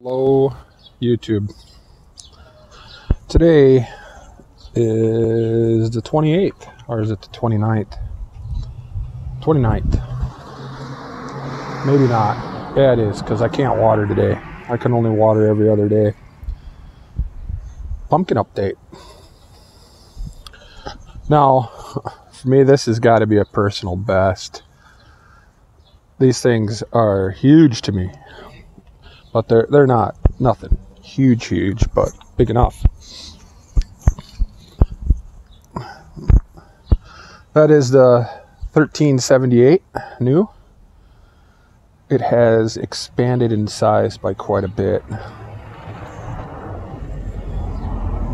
Hello YouTube. Today is the 28th, or is it the 29th? 29th. Maybe not. Yeah, it is, because I can't water today. I can only water every other day. Pumpkin update. Now, for me, this has got to be a personal best. These things are huge to me. But they're not nothing huge, but big enough. That is the 1378 new. It has expanded in size by quite a bit.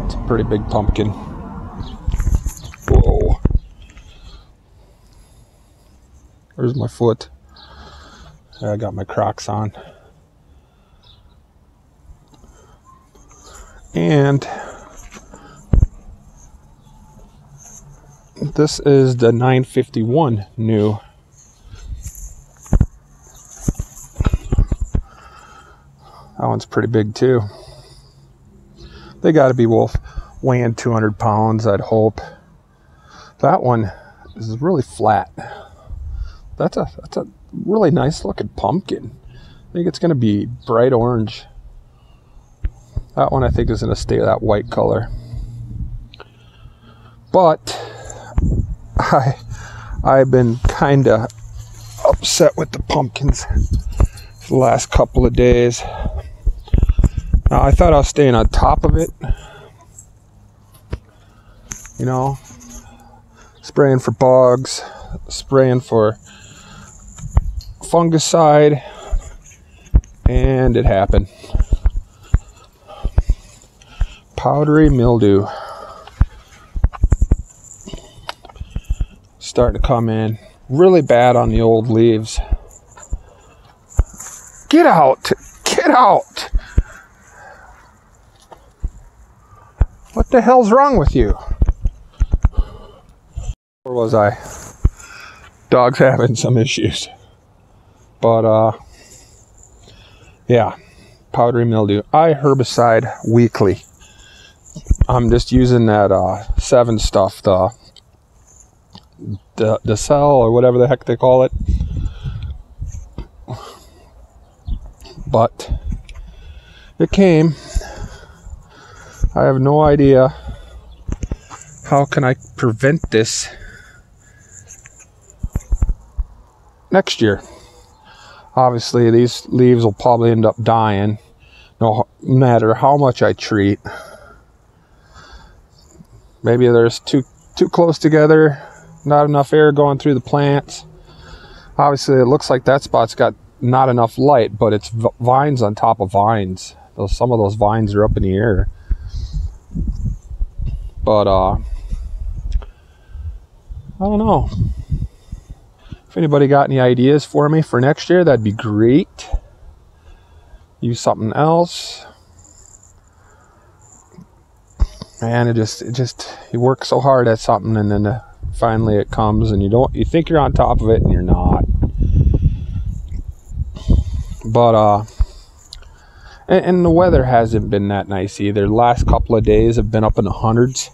It's a pretty big pumpkin. Whoa. There's my foot. I got my Crocs on. And this is the 951 new. That one's pretty big too. They got to be weighing 200 pounds, I'd hope. That one is really flat. That's a really nice looking pumpkin. I think it's going to be bright orange. That one I think is going to stay that white color. But I've been kind of upset with the pumpkins for the last couple of days. Now I thought I was staying on top of it. You know, spraying for bugs, spraying for fungicide, and it happened. Powdery mildew starting to come in really bad on the old leaves. Get out! Get out! What the hell's wrong with you? Where was I? Dog's having some issues. But yeah, powdery mildew. I herbicide weekly. I'm just using that 7 stuff, the cell or whatever the heck they call it. But it came. I have no idea how can I prevent this next year. Obviously these leaves will probably end up dying no matter how much I treat. Maybe there's too close together, not enough air going through the plants. Obviously it looks like that spot's got not enough light, but it's vines on top of vines. Some of those vines are up in the air. But I don't know. If anybody got any ideas for me for next year, that'd be great. Use something else. Man, you work so hard at something, and then finally it comes, and you think you're on top of it, and you're not. But and the weather hasn't been that nice either. The last couple of days have been up in the hundreds,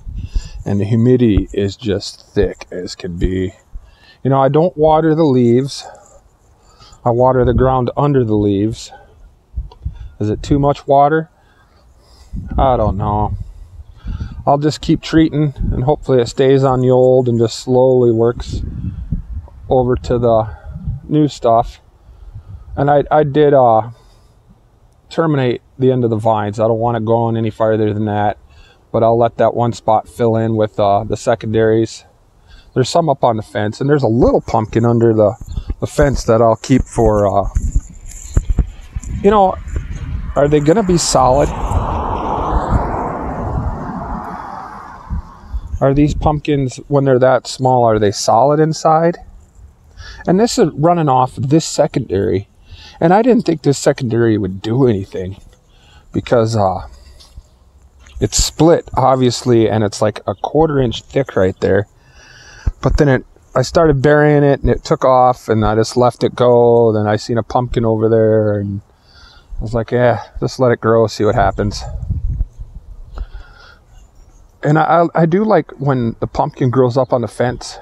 and the humidity is just thick as can be. You know, I don't water the leaves. I water the ground under the leaves. Is it too much water? I don't know. I'll just keep treating, and hopefully it stays on the old and just slowly works over to the new stuff. And I did terminate the end of the vines. I don't want it going any farther than that, but I'll let that one spot fill in with the secondaries. There's some up on the fence, and there's a little pumpkin under the fence that I'll keep for, you know, are they going to be solid? Are these pumpkins, when they're that small, are they solid inside? And this is running off this secondary. And I didn't think this secondary would do anything. Because it's split, obviously, and it's like a 1/4 inch thick right there. But then I started burying it, and it took off, and I just left it go. Then I seen a pumpkin over there, and I was like, yeah, just let it grow, see what happens. And I do like when the pumpkin grows up on the fence.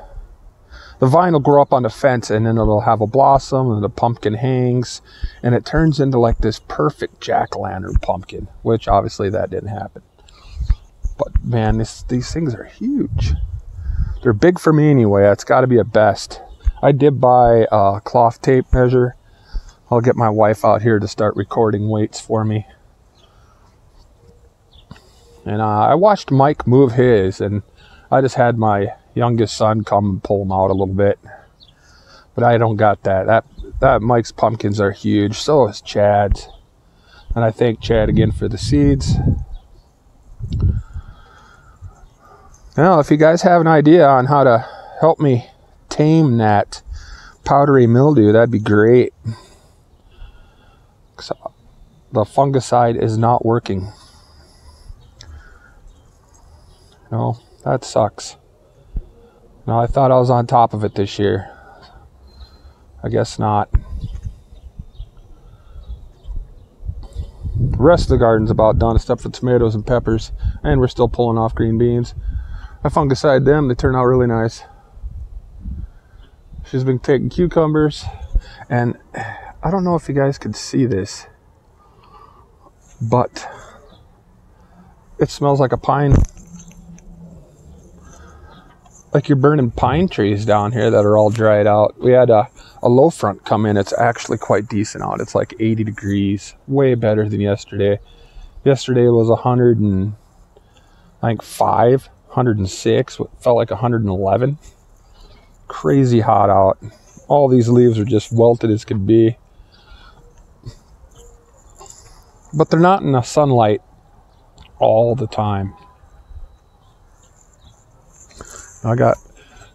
The vine will grow up on the fence, and then it'll have a blossom, and the pumpkin hangs, and it turns into like this perfect jack-o'-lantern pumpkin, which obviously that didn't happen. But man, these things are huge. They're big for me anyway. It's got to be a best. I did buy a cloth tape measure. I'll get my wife out here to start recording weights for me. And I watched Mike move his, and I just had my youngest son come and pull them out a little bit. But I don't got that. That Mike's pumpkins are huge. So is Chad's. And I thank Chad again for the seeds. Now, if you guys have an idea on how to help me tame that powdery mildew, that'd be great. So, the fungicide is not working. No, that sucks. No, I thought I was on top of it this year. I guess not. The rest of the garden's about done, except for tomatoes and peppers, and we're still pulling off green beans. I fungicide them, they turn out really nice. She's been taking cucumbers, and I don't know if you guys could see this, but it smells like a pine. Like you're burning pine trees down here that are all dried out. We had a low front come in. It's actually quite decent out. It's like 80 degrees, way better than yesterday. Yesterday was 105, 106, felt like 111. Crazy hot out. All these leaves are just welted as could be. But they're not in the sunlight all the time. I got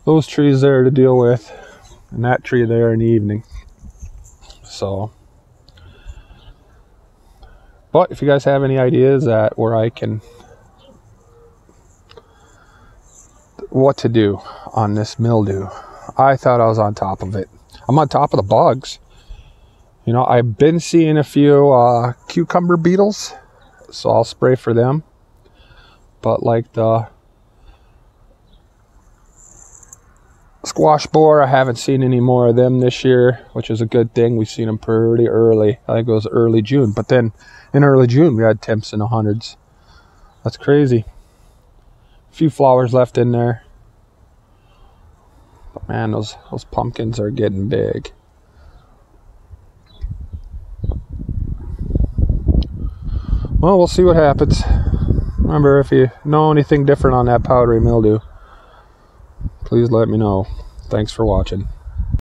those trees there to deal with, and that tree there in the evening. So, but if you guys have any ideas at where I can, what to do on this mildew, I thought I was on top of it. I'm on top of the bugs. You know, I've been seeing a few cucumber beetles, so I'll spray for them. But like the squash borer, I haven't seen any more of them this year, which is a good thing. We've seen them pretty early. I think it was early June. But then in early June, we had temps in the hundreds. That's crazy. A few flowers left in there. But man, those pumpkins are getting big. Well, we'll see what happens. Remember, if you know anything different on that powdery mildew, please let me know. Thanks for watching.